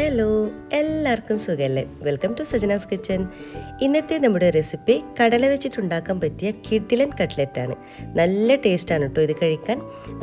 Hello, എല്ലാവർക്കും സുഖമല്ലേ? Welcome to Sajana's kitchen. ഇന്നത്തെ നമ്മുടെ റെസിപ്പി കടല വെച്ചിട്ടുണ്ടാക്കാൻ പറ്റിയ കിഡിലൻ കട്ട്ലറ്റാണ്. നല്ല ടേസ്റ്റാണ് കേട്ടോ ഇത് കഴിക്കാൻ.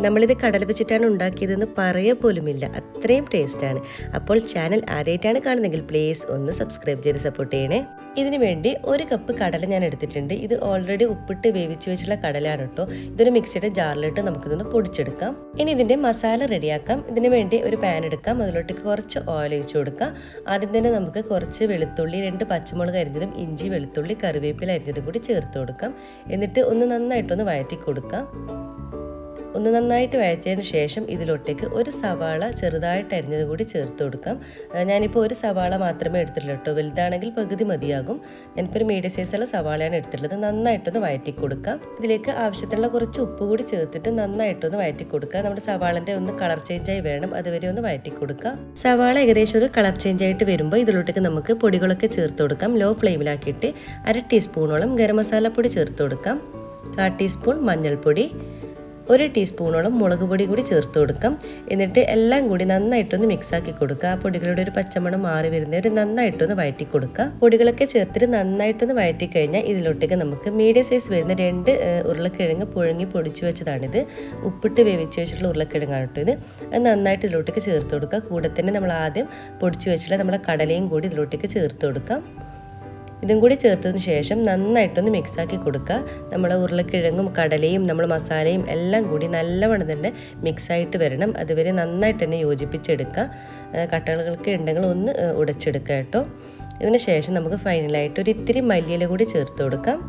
നമ്മളിത് കടല വെച്ചിട്ടാണ് ഉണ്ടാക്കിയതെന്ന് പറയ പോലുമില്ല, അത്രയും ടേസ്റ്റാണ്. അപ്പോൾ ചാനൽ ആദ്യമായിട്ടാണ് കാണുന്നതെങ്കിൽ പ്ലീസ് ഒന്ന് സബ്സ്ക്രൈബ് ചെയ്ത് സപ്പോർട്ട് ചെയ്യണേ. ഇതിനു വേണ്ടി 1 കപ്പ് കടല ഞാൻ എടുത്തിട്ടുണ്ട്. ഇത് ഓൾറെഡി ഉപ്പിട്ട് വേവിച്ച് വെച്ചുള്ള കടലാണ് കേട്ടോ. ഇതൊരു മിക്സിയുടെ ജാറിലിട്ട് നമുക്കിതൊന്ന് പൊടിച്ചെടുക്കാം. ഇനി ഇതിൻ്റെ മസാല റെഡിയാക്കാം. ഇതിനു വേണ്ടി ഒരു പാൻ എടുക്കാം. അതിലോട്ട് കുറച്ച് ഓയിൽ ഒഴിച്ചു കൊടുക്കാം. ആദ്യം തന്നെ നമുക്ക് കുറച്ച് വെളുത്തുള്ളി, 2 പച്ചമുളക് അരിഞ്ഞതും ഇഞ്ചി, വെളുത്തുള്ളി, കറിവേപ്പില അരിഞ്ഞതും കൂടി ചേർത്ത് കൊടുക്കാം. എന്നിട്ട് ഒന്ന് നന്നായിട്ടൊന്ന് വഴറ്റി കൊടുക്കാം. ഒന്ന് നന്നായിട്ട് വഴറ്റിയതിന് ശേഷം ഇതിലോട്ടേക്ക് ഒരു സവാള ചെറുതായിട്ട് അരിഞ്ഞത് കൂടി ചേർത്ത് കൊടുക്കാം. ഞാനിപ്പോൾ ഒരു സവാള മാത്രമേ എടുത്തിട്ടുള്ളൂ കേട്ടോ. വലുതാണെങ്കിൽ പകുതി മതിയാകും. ഞാനിപ്പോൾ ഒരു മീഡിയം സൈസുള്ള സവാളയാണ് എടുത്തിട്ടുള്ളത്. നന്നായിട്ടൊന്ന് വഴറ്റി കൊടുക്കാം. ഇതിലേക്ക് ആവശ്യത്തിനുള്ള കുറച്ച് ഉപ്പ് കൂടി ചേർത്തിട്ട് നന്നായിട്ടൊന്ന് വഴറ്റി കൊടുക്കുക. നമ്മുടെ സവാളൻ്റെ ഒന്ന് കളർ ചേഞ്ചായി വേണം, അതുവരെ ഒന്ന് വഴറ്റി കൊടുക്കുക. സവാള ഏകദേശം ഒരു കളർ ചേഞ്ച് ആയിട്ട് വരുമ്പോൾ ഇതിലോട്ടേക്ക് നമുക്ക് പൊടികളൊക്കെ ചേർത്ത് കൊടുക്കാം. ലോ ഫ്ലെയിമിലാക്കിയിട്ട് 1/2 ടീസ്പൂണോളം ഗരം മസാലപ്പൊടി ചേർത്ത് കൊടുക്കാം. 1/4 ടീസ്പൂൺ മഞ്ഞൾപ്പൊടി, 1 ടീസ്പൂണോളം മുളക് പൊടി കൂടി ചേർത്ത് കൊടുക്കാം. എന്നിട്ട് എല്ലാം കൂടി നന്നായിട്ടൊന്ന് മിക്സാക്കി കൊടുക്കുക. ആ പൊടികളുടെ ഒരു പച്ചമണം മാറി വരുന്നവർ നന്നായിട്ടൊന്ന് വഴറ്റി കൊടുക്കുക. പൊടികളൊക്കെ ചേർത്തിട്ട് നന്നായിട്ടൊന്ന് വഴറ്റി കഴിഞ്ഞാൽ ഇതിലോട്ടേക്ക് നമുക്ക് മീഡിയം സൈസ് വരുന്ന 2 ഉരുളക്കിഴങ്ങ് പുഴുങ്ങി പൊടിച്ചു വെച്ചതാണിത്. ഉപ്പിട്ട് വേവിച്ച് വെച്ചിട്ടുള്ള ഉരുളക്കിഴങ്ങാണ് കേട്ടോ ഇത്. അത് നന്നായിട്ട് ഇതിലോട്ടേക്ക് ചേർത്ത് കൊടുക്കുക. കൂടെ തന്നെ നമ്മൾ ആദ്യം പൊടിച്ചു വെച്ചിട്ടുള്ള നമ്മുടെ കടലയും കൂടി ഇതിലോട്ടേക്ക് ചേർത്ത് കൊടുക്കാം. ഇതും കൂടി ചേർത്തതിന് ശേഷം നന്നായിട്ടൊന്ന് മിക്സാക്കി കൊടുക്കുക. നമ്മൾ ഉരുളക്കിഴങ്ങും കടലയും നമ്മൾ മസാലയും എല്ലാം കൂടി നല്ലവണ്ണം തന്നെ മിക്സായിട്ട് വരണം. അതുവരെ നന്നായിട്ട് തന്നെ യോജിപ്പിച്ചെടുക്കുക. കട്ടകളൊക്കെ ഉണ്ടെങ്കിൽ ഒന്ന് ഉടച്ചെടുക്കുക കേട്ടോ. ഇതിന് ശേഷം നമുക്ക് ഫൈനലായിട്ട് ഒരു ഇത്തിരി മല്ലിയില കൂടി ചേർത്ത് കൊടുക്കാം.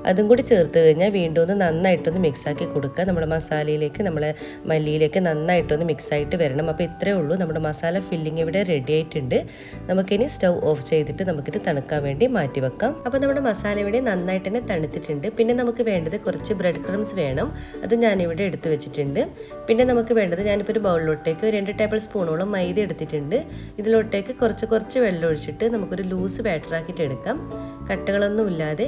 അതും കൂടി ചേർത്ത് കഴിഞ്ഞാൽ വീണ്ടും ഒന്ന് നന്നായിട്ടൊന്ന് മിക്സാക്കി കൊടുക്കുക. നമ്മുടെ മസാലയിലേക്ക്, നമ്മളെ മല്ലിയിലേക്ക് നന്നായിട്ടൊന്ന് മിക്സായിട്ട് വരണം. അപ്പോൾ ഇത്രയേ ഉള്ളൂ. നമ്മുടെ മസാല ഫില്ലിങ് ഇവിടെ റെഡി ആയിട്ടുണ്ട്. നമുക്കിനി സ്റ്റൗ ഓഫ് ചെയ്തിട്ട് നമുക്കിത് തണുക്കാൻ വേണ്ടി മാറ്റി വെക്കാം. അപ്പോൾ നമ്മുടെ മസാല ഇവിടെ നന്നായിട്ട് തന്നെ തണുത്തിട്ടുണ്ട്. പിന്നെ നമുക്ക് വേണ്ടത് കുറച്ച് ബ്രെഡ് ക്രംസ് വേണം. അത് ഞാനിവിടെ എടുത്ത് വെച്ചിട്ടുണ്ട്. പിന്നെ നമുക്ക് വേണ്ടത്, ഞാനിപ്പോൾ ഒരു ബൗളിലോട്ടേക്ക് 2 ടേബിൾ സ്പൂണോളം മൈദ എടുത്തിട്ടുണ്ട്. ഇതിലോട്ടേക്ക് കുറച്ച് വെള്ളം ഒഴിച്ചിട്ട് നമുക്കൊരു ലൂസ് ബാറ്റർ ആക്കിയിട്ട് എടുക്കാം. കട്ടകളൊന്നും ഇല്ലാതെ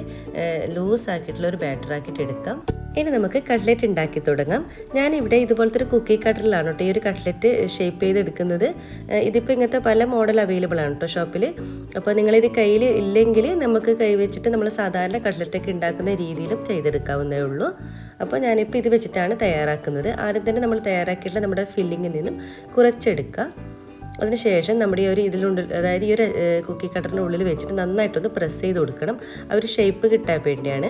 ലൂസ് ആക്കിയിട്ടുള്ള ഒരു ബാറ്റർ ആക്കിയിട്ട് എടുക്കാം. ഇനി നമുക്ക് കട്ട്ലറ്റ് ഉണ്ടാക്കി തുടങ്ങാം. ഞാനിവിടെ ഇതുപോലത്തെ ഒരു കുക്കി കട്ടറിലാണ് കേട്ടോ ഈ ഒരു കട്ട്ലറ്റ് ഷേപ്പ് ചെയ്തെടുക്കുന്നത്. ഇതിപ്പോൾ ഇങ്ങനത്തെ പല മോഡൽ അവൈലബിൾ ആണ് കേട്ടോ ഷോപ്പിൽ. അപ്പോൾ നിങ്ങളിത് കയ്യിൽ ഇല്ലെങ്കിൽ നമുക്ക് കൈ വെച്ചിട്ട് നമ്മൾ സാധാരണ കട്ട്ലറ്റൊക്കെ ഉണ്ടാക്കുന്ന രീതിയിലും ചെയ്തെടുക്കാവുന്നേ ഉള്ളൂ. അപ്പോൾ ഞാനിപ്പോൾ ഇത് വെച്ചിട്ടാണ് തയ്യാറാക്കുന്നത്. ആദ്യം തന്നെ നമ്മൾ തയ്യാറാക്കിയിട്ടുള്ള നമ്മുടെ ഫില്ലിങ്ങിൽ നിന്നും കുറച്ചെടുക്കുക. അതിനുശേഷം നമ്മുടെ ഈ ഒരു ഇതിലുള്ളിൽ, അതായത് ഈ ഒരു കുക്കി കട്ടറിൻ്റെ ഉള്ളിൽ വെച്ചിട്ട് നന്നായിട്ടൊന്ന് പ്രസ് ചെയ്ത് കൊടുക്കണം. ആ ഒരു ഷേപ്പ് കിട്ടാൻ വേണ്ടിയാണ്.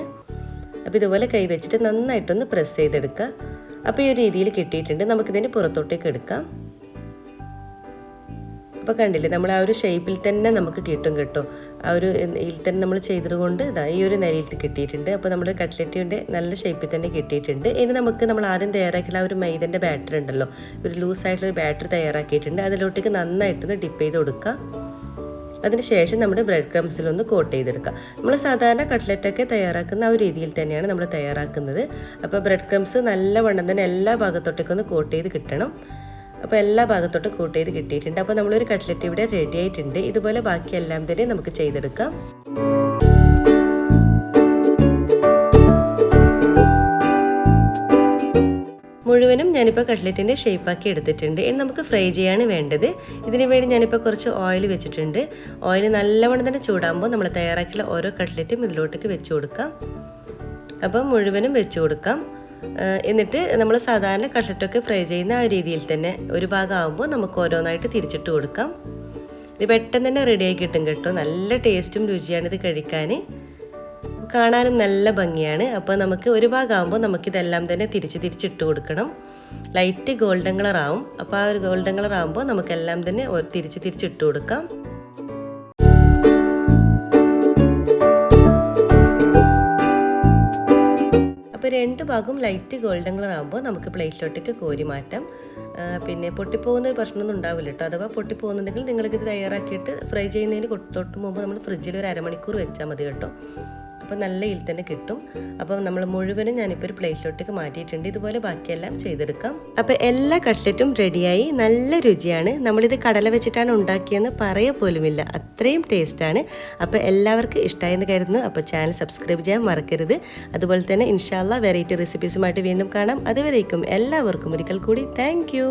അപ്പോൾ ഇതുപോലെ കൈ വെച്ചിട്ട് നന്നായിട്ടൊന്ന് പ്രസ് ചെയ്തെടുക്കുക. അപ്പോൾ ഈ ഒരു രീതിയിൽ കിട്ടിയിട്ടുണ്ട്. നമുക്കിതിൻ്റെ പുറത്തോട്ടേക്ക് എടുക്കാം. അപ്പോൾ കണ്ടില്ലേ, നമ്മൾ ആ ഒരു ഷേപ്പിൽ തന്നെ നമുക്ക് കിട്ടും കേട്ടോ. ആ ഒരു ഇതിൽ തന്നെ നമ്മൾ ചെയ്തതുകൊണ്ട് ഇതാ ഈ ഒരു നിലയിൽ കിട്ടിയിട്ടുണ്ട്. അപ്പോൾ നമ്മുടെ കട്ട്ലറ്റിൻ്റെ നല്ല ഷേപ്പിൽ തന്നെ കിട്ടിയിട്ടുണ്ട്. ഇനി നമുക്ക് നമ്മൾ ആദ്യം തയ്യാറാക്കിയുള്ള ആ ഒരു മൈദൻ്റെ ബാറ്റർ ഉണ്ടല്ലോ, ഒരു ലൂസായിട്ടുള്ളൊരു ബാറ്റർ തയ്യാറാക്കിയിട്ടുണ്ട്. അതിലോട്ടേക്ക് നന്നായിട്ടൊന്ന് ഡിപ്പ് ചെയ്ത് കൊടുക്കുക. അതിനുശേഷം നമ്മുടെ ബ്രെഡ് ക്രംസിലൊന്ന് കോട്ട് ചെയ്തെടുക്കുക. നമ്മൾ സാധാരണ കട്ട്ലറ്റൊക്കെ തയ്യാറാക്കുന്ന ആ ഒരു രീതിയിൽ തന്നെയാണ് നമ്മൾ തയ്യാറാക്കുന്നത്. അപ്പോൾ ബ്രെഡ് ക്രംസ് നല്ലവണ്ണം തന്നെ എല്ലാ ഭാഗത്തോട്ടേക്കൊന്ന് കോട്ട് ചെയ്ത് കിട്ടണം. അപ്പോൾ എല്ലാ ഭാഗത്തോട്ടും കോട്ട് ചെയ്ത് കിട്ടിയിട്ടുണ്ട്. അപ്പോൾ നമ്മളൊരു കട്ട്ലറ്റ് ഇവിടെ റെഡി ആയിട്ടുണ്ട്. ഇതുപോലെ ബാക്കിയെല്ലാം തന്നെ നമുക്ക് ചെയ്തെടുക്കാം. മുഴുവനും ഞാനിപ്പോൾ കട്ട്ലറ്റിൻ്റെ ഷേപ്പാക്കി എടുത്തിട്ടുണ്ട്. ഇനി നമുക്ക് ഫ്രൈ ചെയ്യാണ് വേണ്ടത്. ഇതിന് വേണ്ടി ഞാനിപ്പോൾ കുറച്ച് ഓയിൽ വെച്ചിട്ടുണ്ട്. ഓയിൽ നല്ലവണ്ണം തന്നെ ചൂടാകുമ്പോൾ നമ്മൾ തയ്യാറാക്കിയുള്ള ഓരോ കട്ട്ലറ്റും ഇതിലോട്ടേക്ക് വെച്ച് കൊടുക്കാം. അപ്പം മുഴുവനും വെച്ച് കൊടുക്കാം. എന്നിട്ട് നമ്മൾ സാധാരണ കട്ട്ലറ്റൊക്കെ ഫ്രൈ ചെയ്യുന്ന ആ രീതിയിൽ തന്നെ ഒരു ഭാഗം ആകുമ്പോൾ നമുക്ക് ഓരോന്നായിട്ട് തിരിച്ചിട്ട് കൊടുക്കാം. ഇത് പെട്ടെന്ന് തന്നെ റെഡിയായി കിട്ടും കേട്ടോ. നല്ല ടേസ്റ്റും രുചിയാണ് ഇത് കഴിക്കാൻ, കാണാനും നല്ല ഭംഗിയാണ്. അപ്പോൾ നമുക്ക് ഒരു ഭാഗമാകുമ്പോൾ നമുക്കിതെല്ലാം തന്നെ തിരിച്ചിട്ട് കൊടുക്കണം. ലൈറ്റ് ഗോൾഡൻ കളർ ആവും. അപ്പോൾ ആ ഒരു ഗോൾഡൻ കളർ ആകുമ്പോൾ നമുക്കെല്ലാം തന്നെ തിരിച്ചിട്ട് കൊടുക്കാം. അപ്പോൾ 2 ഭാഗവും ലൈറ്റ് ഗോൾഡൻ കളർ ആകുമ്പോൾ നമുക്ക് പ്ലേറ്റിലോട്ടേക്ക് കോരി മാറ്റാം. പിന്നെ പൊട്ടിപ്പോകുന്ന പ്രശ്നമൊന്നും ഉണ്ടാവില്ല കേട്ടോ. അഥവാ പൊട്ടിപ്പോകുന്നുണ്ടെങ്കിൽ നിങ്ങൾക്കിത് തയ്യാറാക്കിയിട്ട് ഫ്രൈ ചെയ്യുന്നതിന് തൊട്ട് മുമ്പ് നമ്മൾ ഫ്രിഡ്ജിൽ ഒരു 1/2 മണിക്കൂർ വെച്ചാൽ മതി കേട്ടോ. അപ്പോൾ നല്ല ഇതിൽ തന്നെ കിട്ടും. അപ്പോൾ നമ്മൾ മുഴുവനും ഞാനിപ്പോൾ ഒരു പ്ലേറ്റിലോട്ടേക്ക് മാറ്റിയിട്ടുണ്ട്. ഇതുപോലെ ബാക്കിയെല്ലാം ചെയ്തെടുക്കാം. അപ്പോൾ എല്ലാ കട്ട്ലറ്റും റെഡിയായി. നല്ല രുചിയാണ്. നമ്മളിത് കടല വെച്ചിട്ടാണ് ഉണ്ടാക്കിയെന്ന് പറയ പോലുമില്ല, അത്രയും ടേസ്റ്റാണ്. അപ്പോൾ എല്ലാവർക്കും ഇഷ്ടമായെന്ന് കരുതുന്നു. അപ്പോൾ ചാനൽ സബ്സ്ക്രൈബ് ചെയ്യാൻ മറക്കരുത്. അതുപോലെ തന്നെ ഇൻഷാ അല്ലാഹ് വെറൈറ്റി റെസിപ്പീസുമായിട്ട് വീണ്ടും കാണാം. അതുവരേക്കും എല്ലാവർക്കും ഒരിക്കൽ കൂടി താങ്ക് യു.